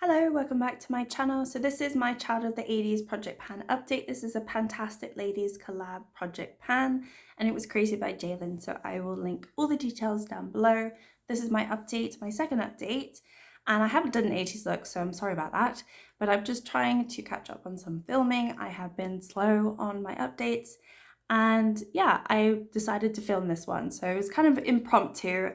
Hello, welcome back to my channel. So this is my Child of the 80s project pan update. This is a Pantastic Ladies collab project pan and it was created by Ceylan, so I will link all the details down below. This is my update, my second update, and I haven't done an 80s look, so I'm sorry about that, but I'm just trying to catch up on some filming. I have been slow on my updates and yeah, I decided to film this one, so it was kind of impromptu.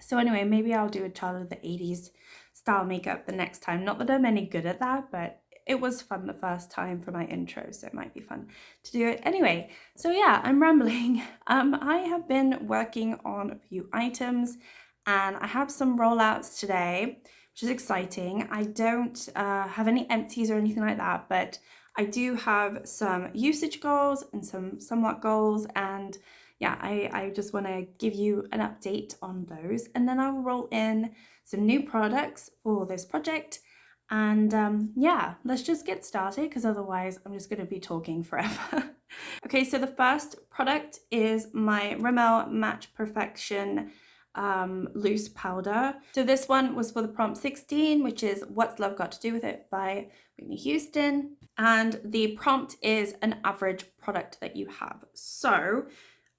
So anyway, maybe I'll do a Child of the 80s style makeup the next time. Not that I'm any good at that, but it was fun the first time for my intro, so it might be fun to do it. Anyway, so yeah, I'm rambling. I have been working on a few items and I have some rollouts today, which is exciting. I don't have any empties or anything like that, but I do have some usage goals and some somewhat goals, and yeah, I just want to give you an update on those, and then I'll roll in some new products for this project. And yeah, let's just get started because otherwise I'm just going to be talking forever. Okay, so the first product is my Rimmel Match Perfection loose powder. So this one was for the prompt 16, which is What's Love Got to Do With It by Whitney Houston. And the prompt is an average product that you have. So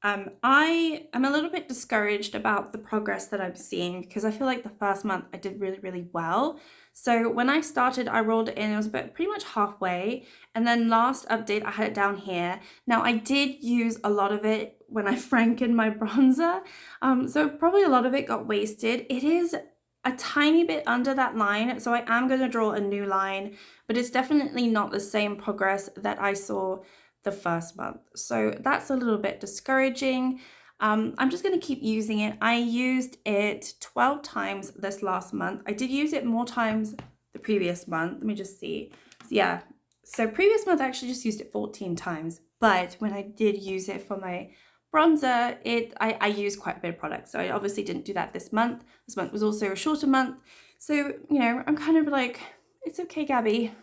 I am a little bit discouraged about the progress that I'm seeing because I feel like the first month I did really well. So when I started, I rolled it in, it was about pretty much halfway, and then last update I had it down here. Now I did use a lot of it when I frankened my bronzer, so probably a lot of it got wasted. It is a tiny bit under that line, so I am going to draw a new line, but it's definitely not the same progress that I saw the first month, so that's a little bit discouraging. I'm just going to keep using it. I used it 12 times this last month. I did use it more times the previous month. Let me just see. Yeah, so previous month I actually just used it 14 times, but when I did use it for my bronzer, I used quite a bit of product, so I obviously didn't do that this month. This month was also a shorter month, so you know, I'm kind of like, it's okay, Gabby,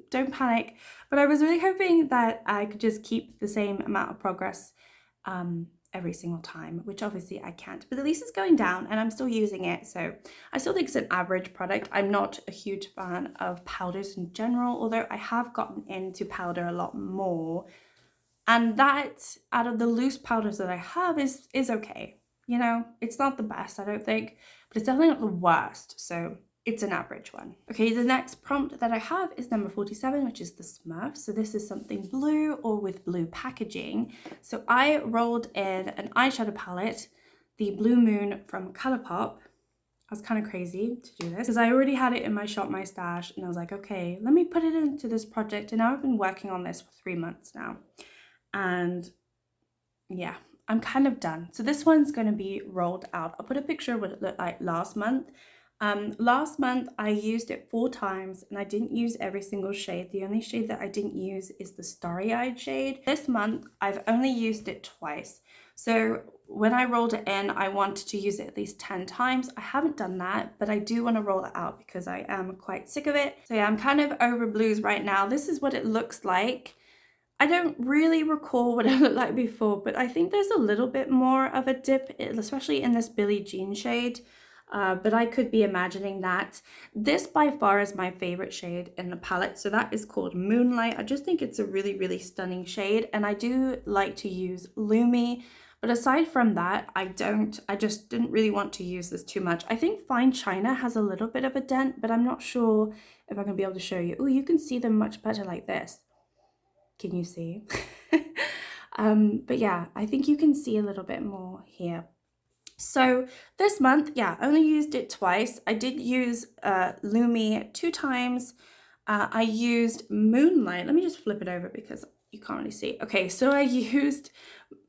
don't panic. But I was really hoping that I could just keep the same amount of progress every single time, which obviously I can't, but at least it's going down and I'm still using it, so I still think it's an average product. I'm not a huge fan of powders in general, although I have gotten into powder a lot more, and that out of the loose powders that I have is okay. You know, it's not the best, I don't think, but it's definitely not the worst, so it's an average one. Okay, the next prompt that I have is number 47, which is the Smurfs. So this is something blue or with blue packaging. So I rolled in an eyeshadow palette, the Blue Moon from Colourpop. I was kind of crazy to do this because I already had it in my Shop My Stash, and I was like, okay, let me put it into this project. And now I've been working on this for 3 months now. And yeah, I'm kind of done. So this one's going to be rolled out. I'll put a picture of what it looked like last month. Last month I used it 4 times and I didn't use every single shade. The only shade that I didn't use is the Starry-Eyed shade. This month I've only used it twice. So when I rolled it in, I wanted to use it at least 10 times. I haven't done that, but I do want to roll it out because I am quite sick of it. So yeah, I'm kind of over blues right now. This is what it looks like. I don't really recall what it looked like before, but I think there's a little bit more of a dip, especially in this Billie Jean shade. But I could be imagining that. This by far is my favorite shade in the palette, so that is called Moonlight. I just think it's a really stunning shade, and I do like to use Lumi, but aside from that, I just didn't really want to use this too much. I think Fine China has a little bit of a dent, but I'm not sure if I'm gonna be able to show you. Oh, you can see them much better like this. Can you see? But yeah, I think you can see a little bit more here. So this month, yeah, I only used it twice. I did use Lumi 2 times. I used Moonlight. Let me just flip it over because you can't really see. Okay, so I used,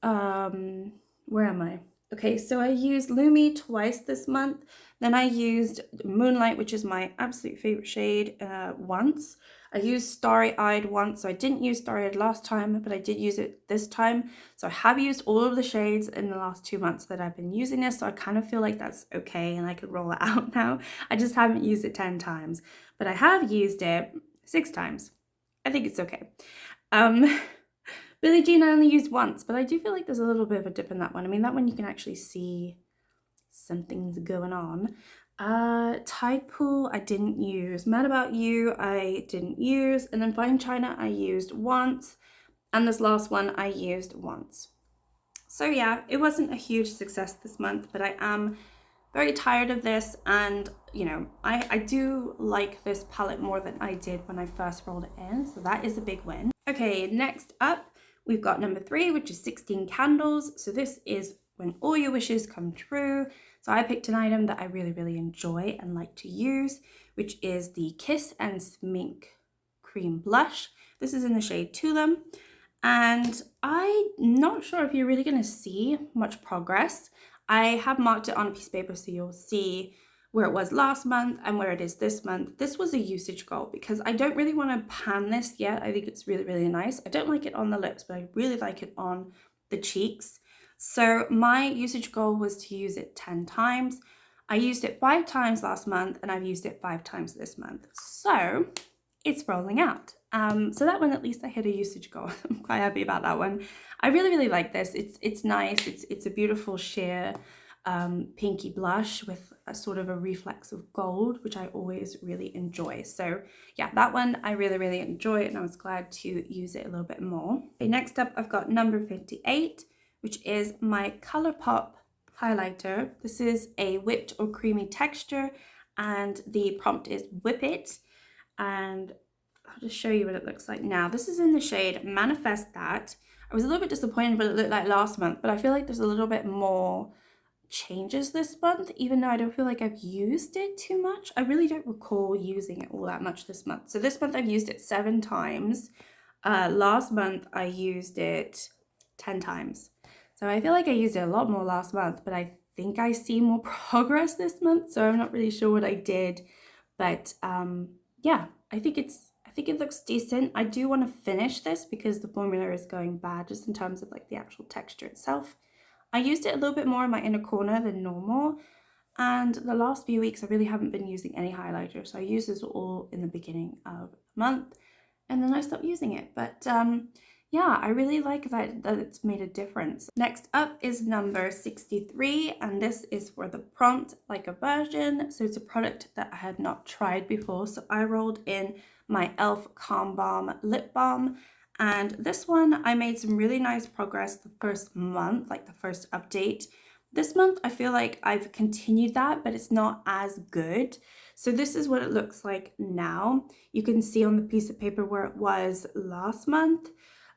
where am I? Okay, so I used Lumi twice this month. Then I used Moonlight, which is my absolute favorite shade, once. I used Starry-Eyed once, so I didn't use Starry-Eyed last time, but I did use it this time. So I have used all of the shades in the last 2 months that I've been using this, so I kind of feel like that's okay and I could roll it out now. I just haven't used it 10 times, but I have used it 6 times. I think it's okay. Billie Jean I only used once, but I do feel like there's a little bit of a dip in that one. I mean, that one you can actually see some things going on. Tide Pool I didn't use, Mad About You I didn't use, and then Fine China I used once, and this last one I used once. So yeah, it wasn't a huge success this month, but I am very tired of this, and you know, I do like this palette more than I did when I first rolled it in, so that is a big win. Okay, next up we've got number 3, which is 16 candles. So this is when all your wishes come true. So I picked an item that I really enjoy and like to use, which is the Kiss and Smink Cream Blush. This is in the shade Tulum, and I'm not sure if you're really going to see much progress. I have marked it on a piece of paper so you'll see where it was last month and where it is this month. This was a usage goal because I don't really want to pan this yet. I think it's really nice. I don't like it on the lips, but I really like it on the cheeks. So my usage goal was to use it 10 times. I used it 5 times last month, and I've used it 5 times this month. So it's rolling out. So that one, at least I hit a usage goal. I'm quite happy about that one. I really like this. It's nice. It's a beautiful sheer pinky blush with a sort of a reflex of gold, which I always really enjoy. So yeah, that one I really enjoy, and I was glad to use it a little bit more. Okay, next up I've got number 58, which is my ColourPop highlighter. This is a whipped or creamy texture, and the prompt is whip it. And I'll just show you what it looks like now. This is in the shade Manifest That. I was a little bit disappointed what it looked like last month, but I feel like there's a little bit more changes this month, even though I don't feel like I've used it too much. I really don't recall using it all that much this month. So this month I've used it 7 times. Last month I used it 10 times. So I feel like I used it a lot more last month, but I think I see more progress this month. So I'm not really sure what I did, but yeah, I think it looks decent. I do want to finish this because the formula is going bad just in terms of like the actual texture itself. I used it a little bit more in my inner corner than normal, and the last few weeks I really haven't been using any highlighter, so I used this all in the beginning of the month and then I stopped using it. But yeah, I really like that it's made a difference. Next up is number 63, and this is for the prompt like a version. So it's a product that I had not tried before. So I rolled in my e.l.f. Kanban Lip Balm, and this one I made some really nice progress the first month, like the first update. This month I feel like I've continued that, but it's not as good. So this is what it looks like now. You can see on the piece of paper where it was last month.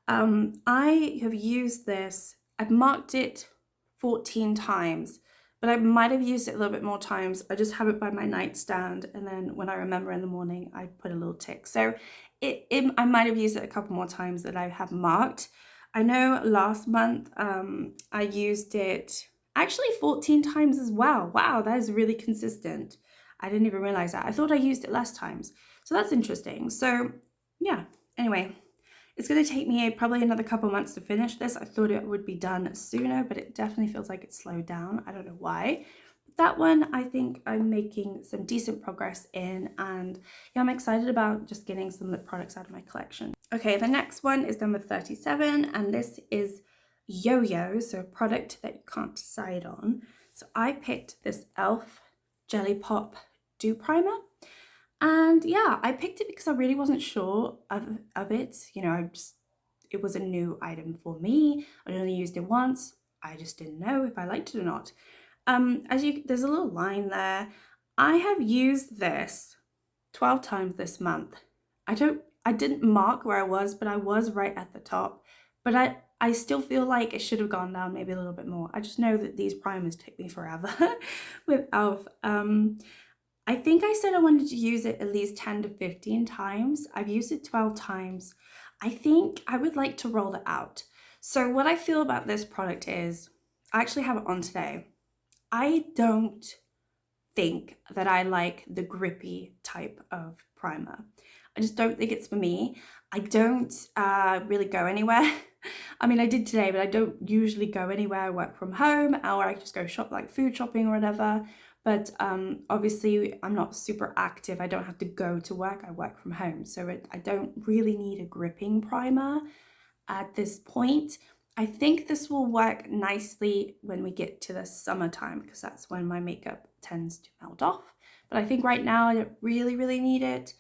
I have used this, I've marked it 14 times, but I might have used it a little bit more times. I just have it by my nightstand, and then when I remember in the morning, I put a little tick. So I might have used it a couple more times that I have marked. I know last month I used it actually 14 times as well. Wow, that is really consistent. I didn't even realize that. I thought I used it less times. So that's interesting. So yeah, anyway. It's going to take me probably another couple months to finish this. I thought it would be done sooner, but it definitely feels like it's slowed down. I don't know why. But that one, I think I'm making some decent progress in, and yeah, I'm excited about just getting some lip products out of my collection. Okay, the next one is number 37, and this is Yo-Yos, so a product that you can't decide on. So I picked this e.l.f. Jelly Pop Dew Primer. And yeah, I picked it because I really wasn't sure of it. You know, it was a new item for me. I only used it once. I just didn't know if I liked it or not. There's a little line there. I have used this 12 times this month. I didn't mark where I was, but I was right at the top. But I still feel like it should have gone down maybe a little bit more. I just know that these primers take me forever with e.l.f. I think I said I wanted to use it at least 10 to 15 times. I've used it 12 times. I think I would like to roll it out. So what I feel about this product is, I actually have it on today. I don't think that I like the grippy type of primer. I just don't think it's for me. I don't really go anywhere. I mean, I did today, but I don't usually go anywhere. I work from home, or I just go shop, like food shopping or whatever. But obviously I'm not super active. I don't have to go to work. I work from home. So I don't really need a gripping primer at this point. I think this will work nicely when we get to the summertime, because that's when my makeup tends to melt off. but I think right now I don't really need it,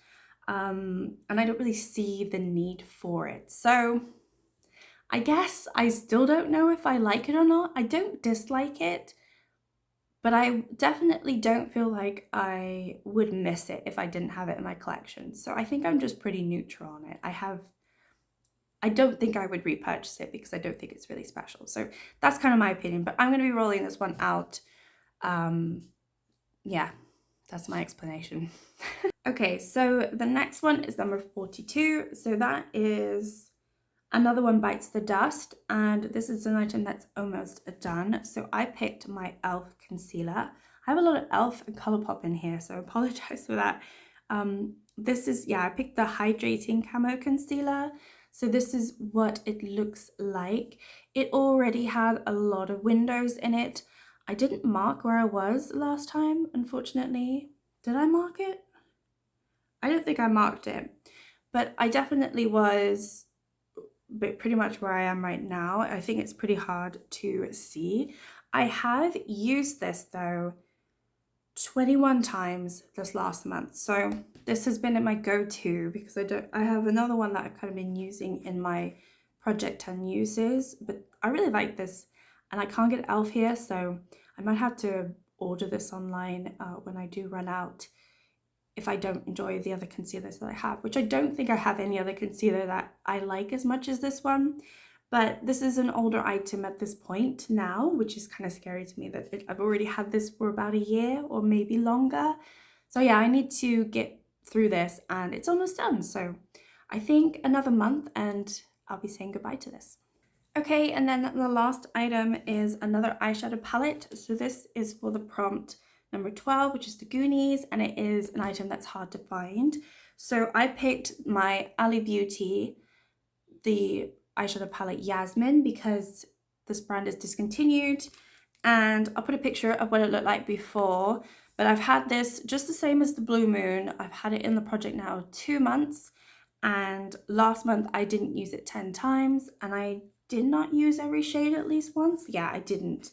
and I don't really see the need for it. So I guess I still don't know if I like it or not. I don't dislike it, but I definitely don't feel like I would miss it if I didn't have it in my collection. So I think I'm just pretty neutral on it. I don't think I would repurchase it because I don't think it's really special. So that's kind of my opinion, but I'm going to be rolling this one out. Yeah, that's my explanation. Okay, so the next one is number 42. So that is Another One Bites the Dust, and this is an item that's almost done. So I picked my e.l.f. concealer. I have a lot of e.l.f. and Colourpop in here, so I apologize for that. This is, yeah, I picked the Hydrating Camo Concealer. So this is what it looks like. It already had a lot of windows in it. I didn't mark where I was last time, unfortunately. Did I mark it? I don't think I marked it, but I definitely was pretty much where I am right now. I think it's pretty hard to see. I have used this though 21 times this last month, so this has been my go-to because I have another one that I've kind of been using in my Project 10 uses, but I really like this and I can't get e.l.f. here, so I might have to order this online when I do run out, if I don't enjoy the other concealers that I have, which I don't think I have any other concealer that I like as much as this one. But this is an older item at this point now, which is kind of scary to me that I've already had this for about a year or maybe longer. So yeah, I need to get through this and it's almost done. So I think another month and I'll be saying goodbye to this. Okay, and then the last item is another eyeshadow palette. So this is for the prompt number 12, which is the Goonies, and it is an item that's hard to find. So I picked my Ali Beauty, the eyeshadow palette Yasmin, because this brand is discontinued, and I'll put a picture of what it looked like before, but I've had this just the same as the Blue Moon. I've had it in the project now 2 months, and last month I didn't use it 10 times, and I did not use every shade at least once. Yeah, I didn't.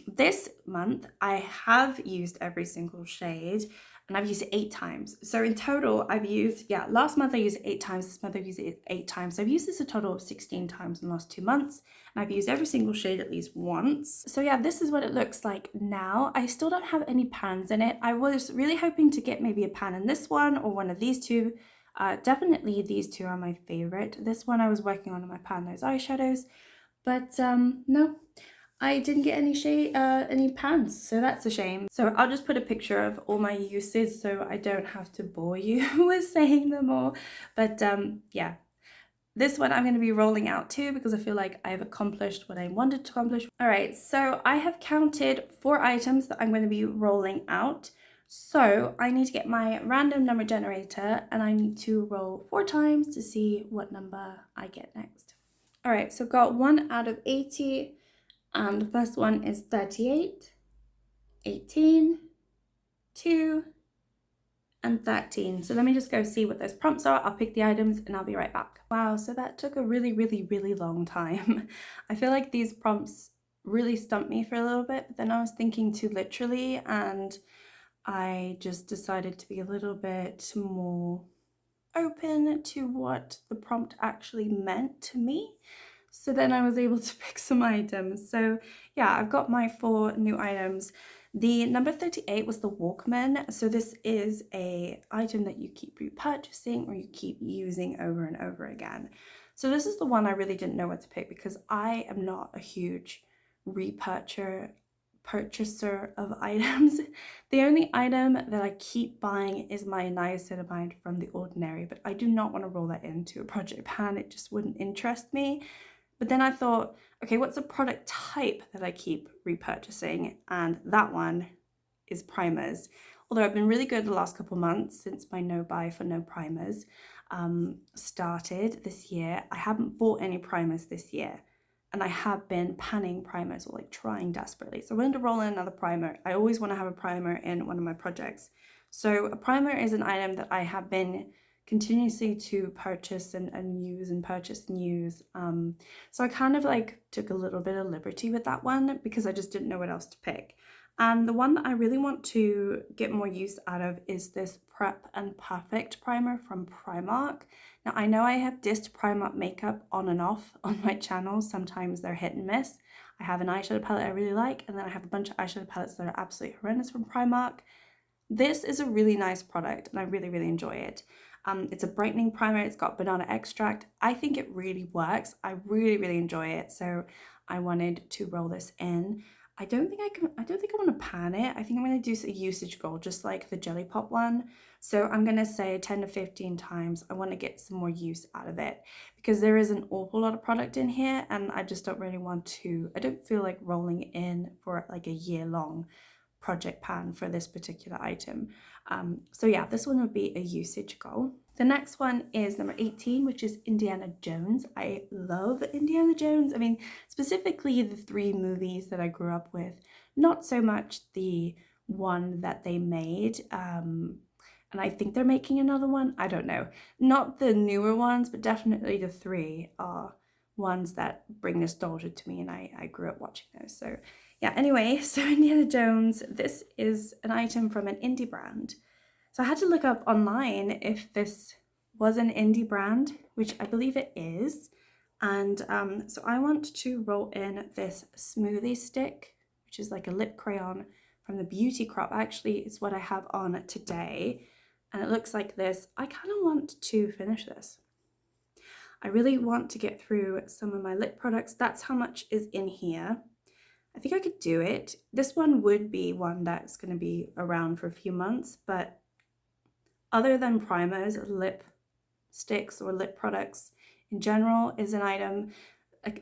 This month I have used every single shade and I've used it 8 times. So in total I've used, yeah, last month I used it 8 times, this month I've used it 8 times. So I've used this a total of 16 times in the last 2 months and I've used every single shade at least once. So yeah, this is what it looks like now. I still don't have any pans in it. I was really hoping to get maybe a pan in this one or one of these two. Definitely these two are my favorite. This one I was working on in my pan, those eyeshadows, but no, I didn't get any pans, so that's a shame. So I'll just put a picture of all my uses so I don't have to bore you with saying them all. But yeah, this one I'm going to be rolling out too because I feel like I've accomplished what I wanted to accomplish. All right, so I have counted 4 items that I'm going to be rolling out. So I need to get my random number generator and I need to roll 4 times to see what number I get next. All right, so I've got 1 out of 80. And the first one is 38, 18, 2, and 13. So let me just go see what those prompts are. I'll pick the items and I'll be right back. Wow, so that took a really long time. I feel like these prompts really stumped me for a little bit, but then I was thinking too literally and I just decided to be a little bit more open to what the prompt actually meant to me. So then I was able to pick some items. So yeah, I've got my 4 new items. The number 38 was the Walkman. So this is a item that you keep repurchasing or you keep using over and over again. So this is the one I really didn't know what to pick because I am not a huge purchaser of items. The only item that I keep buying is my niacinamide from The Ordinary, but I do not want to roll that into a project pan. It just wouldn't interest me. But then I thought, okay, what's a product type that I keep repurchasing? And that one is primers. Although I've been really good the last couple months since my no buy for no primers started this year. I haven't bought any primers this year. And I have been panning primers or like trying desperately. So I wanted to roll in another primer. I always want to have a primer in one of my projects. So a primer is an item that I have been continuously to purchase and use and purchase and use. So I kind of like took a little bit of liberty with that one because I just didn't know what else to pick. And the one that I really want to get more use out of is this Prep and Perfect primer from Primark. Now, I know I have dissed Primark makeup on and off on my channel. Sometimes they're hit and miss. I have an eyeshadow palette I really like, and then I have a bunch of eyeshadow palettes that are absolutely horrendous from Primark. This is a really nice product, and I really, really enjoy it. It's a brightening primer. It's got banana extract. I think it really works. I really, really enjoy it. So I wanted to roll this in. I don't think I want to pan it. I think I'm going to do a usage goal, just like the Jelly Pop one. So I'm going to say 10 to 15 times. I want to get some more use out of it because there is an awful lot of product in here, and I just don't really want to, I don't feel like rolling in for like a year-long project pan for this particular item. So yeah, this one would be a usage goal. The next one is number 18, which is Indiana Jones. I love Indiana Jones. I mean, specifically the 3 movies that I grew up with, not so much the one that they made. And I think they're making another one. I don't know. Not the newer ones, but definitely the 3 are ones that bring nostalgia to me, and I grew up watching those. So yeah, anyway, so Indiana Jones, this is an item from an indie brand. So I had to look up online if this was an indie brand, which I believe it is. And so I want to roll in this smoothie stick, which is like a lip crayon from the Beauty Crop. Actually, it's what I have on today. And it looks like this. I kind of want to finish this. I really want to get through some of my lip products. That's how much is in here. I think I could do it. This one would be one that's going to be around for a few months, but other than primers, lip sticks or lip products in general is an item,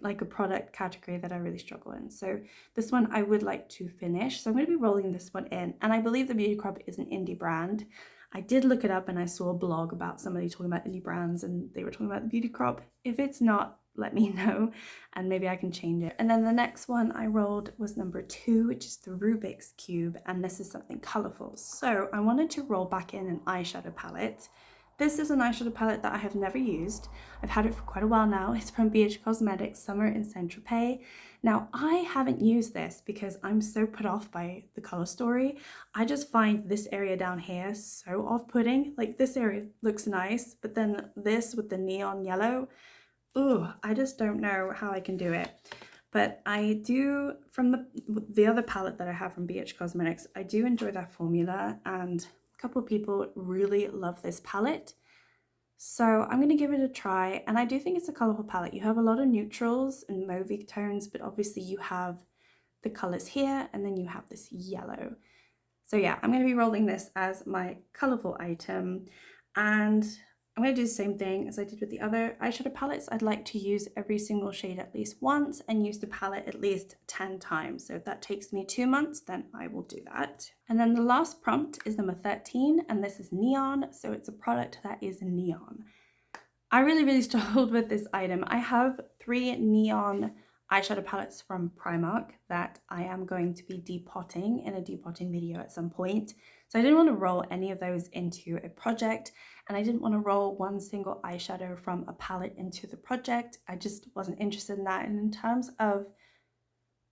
like a product category that I really struggle in. So this one I would like to finish. So I'm going to be rolling this one in. And I believe the Beauty Crop is an indie brand. I did look it up and I saw a blog about somebody talking about indie brands and they were talking about the Beauty Crop. If it's not, let me know and maybe I can change it. And then the next one I rolled was number 2, which is the Rubik's Cube, and this is something colorful. So I wanted to roll back in an eyeshadow palette. This is an eyeshadow palette that I have never used. I've had it for quite a while now. It's from BH Cosmetics Summer in Saint-Tropez. Now, I haven't used this because I'm so put off by the color story. I just find this area down here so off-putting. Like, this area looks nice, but then this with the neon yellow, ooh, I just don't know how I can do it. But I do, from the other palette that I have from BH Cosmetics, I do enjoy that formula, and a couple of people really love this palette. So I'm going to give it a try, and I do think it's a colorful palette. You have a lot of neutrals and mauve tones, but obviously you have the colors here, and then you have this yellow. So yeah, I'm going to be rolling this as my colorful item, and I'm going to do the same thing as I did with the other eyeshadow palettes. I'd like to use every single shade at least once and use the palette at least 10 times. So if that takes me 2 months, then I will do that. And then the last prompt is number 13, and this is neon. So it's a product that is neon. I really, really struggled with this item. I have 3 neon eyeshadow palettes from Primark that I am going to be depotting in a depotting video at some point. So I didn't want to roll any of those into a project, and I didn't want to roll one single eyeshadow from a palette into the project. I just wasn't interested in that. And in terms of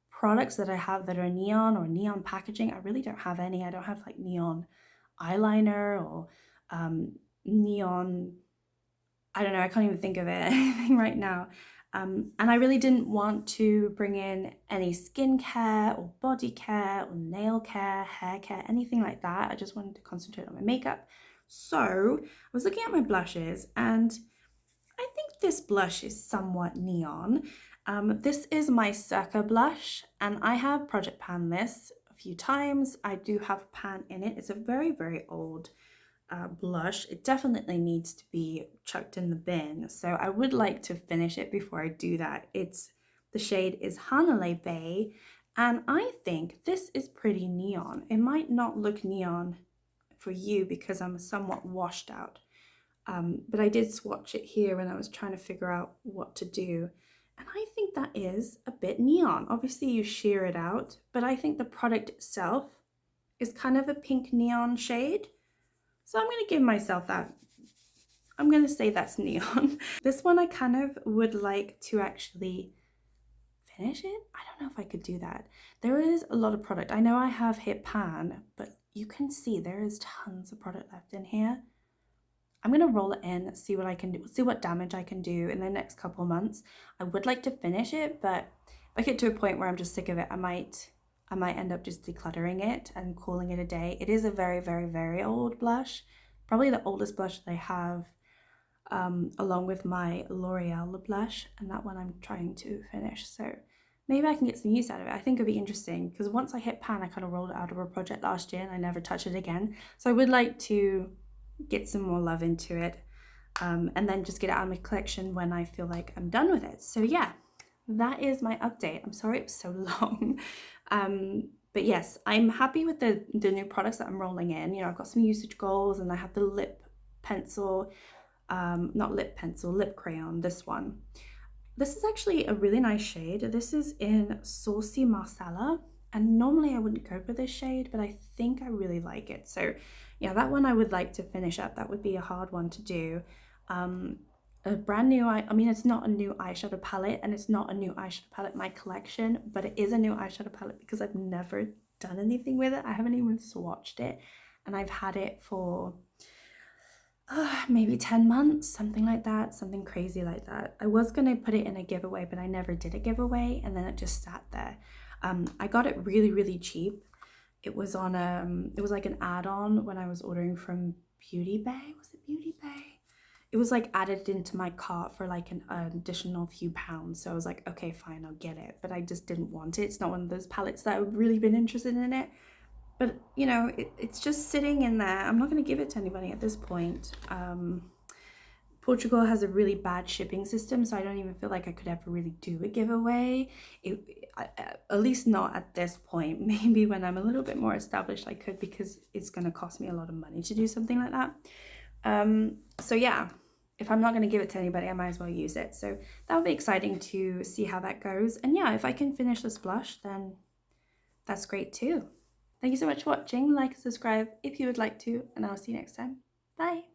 products that I have that are neon or neon packaging, I really don't have any. I don't have like neon eyeliner or neon, I don't know, I can't even think of it, anything right now. And I really didn't want to bring in any skincare or body care or nail care, hair care, anything like that. I just wanted to concentrate on my makeup. So I was looking at my blushes, and I think this blush is somewhat neon. This is my Circa blush, and I have project pan this a few times. I do have a pan in it. It's a very, very old blush. It definitely needs to be chucked in the bin, so I would like to finish it before I do that. The shade is Hanalei Bay, and I think this is pretty neon. It might not look neon for you because I'm somewhat washed out, but I did swatch it here when I was trying to figure out what to do, and I think that is a bit neon. Obviously you sheer it out, but I think the product itself is kind of a pink neon shade. So I'm going to give myself that. I'm going to say that's neon. This one I kind of would like to actually finish it. I don't know if I could do that. There is a lot of product. I know I have hit pan, but you can see there is tons of product left in here. I'm going to roll it in, see what I can do, see what damage I can do in the next couple months. I would like to finish it, but if I get to a point where I'm just sick of it, I might end up just decluttering it and calling it a day. It is a very, very, very old blush. Probably the oldest blush that I have, along with my L'Oreal lip blush, and that one I'm trying to finish. So maybe I can get some use out of it. I think it'd be interesting because once I hit pan, I kind of rolled it out of a project last year and I never touched it again. So I would like to get some more love into it, and then just get it out of my collection when I feel like I'm done with it. So yeah, that is my update. I'm sorry it was so long. But yes, I'm happy with the new products that I'm rolling in. You know, I've got some usage goals, and I have the lip pencil, not lip pencil, lip crayon, this one. This is actually a really nice shade. This is in Saucy Marsala, and normally I wouldn't go for this shade, but I think I really like it. So yeah, that one I would like to finish up. That would be a hard one to do. A brand new, I mean, it's not a new eyeshadow palette, and it's not a new eyeshadow palette in my collection, but it is a new eyeshadow palette because I've never done anything with it. I haven't even swatched it, and I've had it for maybe 10 months, something like that, something crazy like that. I was gonna put it in a giveaway, but I never did a giveaway, and then it just sat there. I got it really, really cheap. It was on it was like an add-on when I was ordering from Beauty Bay. Was it Beauty Bay? It was like added into my cart for like an additional few pounds. So I was like, okay, fine, I'll get it. But I just didn't want it. It's not one of those palettes that I've really been interested in it. But you know, it's just sitting in there. I'm not going to give it to anybody at this point. Portugal has a really bad shipping system, so I don't even feel like I could ever really do a giveaway. At least not at this point. Maybe when I'm a little bit more established I could, because it's going to cost me a lot of money to do something like that. So yeah, if I'm not going to give it to anybody, I might as well use it. So that would be exciting to see how that goes. And yeah, if I can finish this blush, then that's great too. Thank you so much for watching. Like and subscribe if you would like to, and I'll see you next time. Bye.